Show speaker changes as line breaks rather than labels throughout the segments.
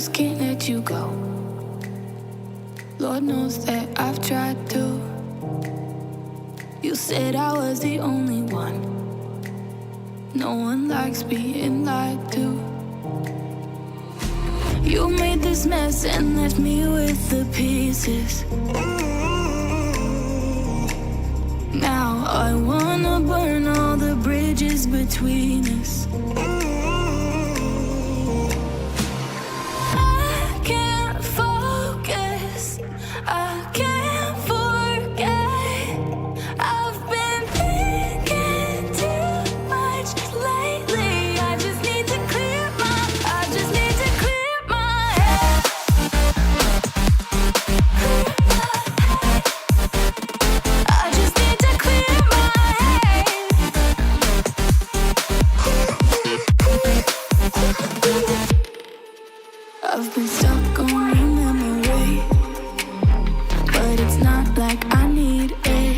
just can't let you go. Lord knows that I've tried to. You said I was the only one. No one likes being lied to. You made this mess and left me with the pieces. Now I wanna burn all the bridges between us. I can't focus, I can't forget. I've been thinking too much lately. I just need to clear my head. I just need to clear my head. I've been stuck on your memory, but it's not like I need it.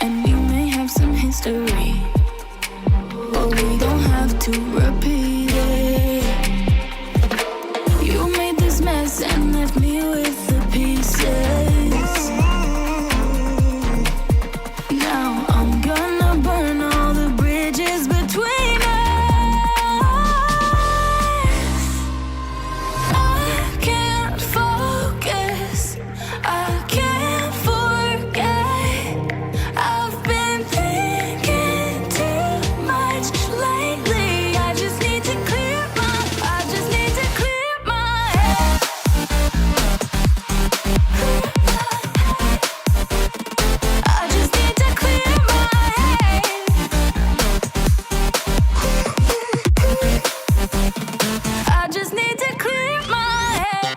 And we may have some history, but we don't have to repeat it. You made this mess and left me with the pieces. Now I'm gonna burn all the bridges between us. I can't focus, I can't forget. I've been thinking too much lately. I just need to clear my head. I just need to clear my head. I just need to clear my head.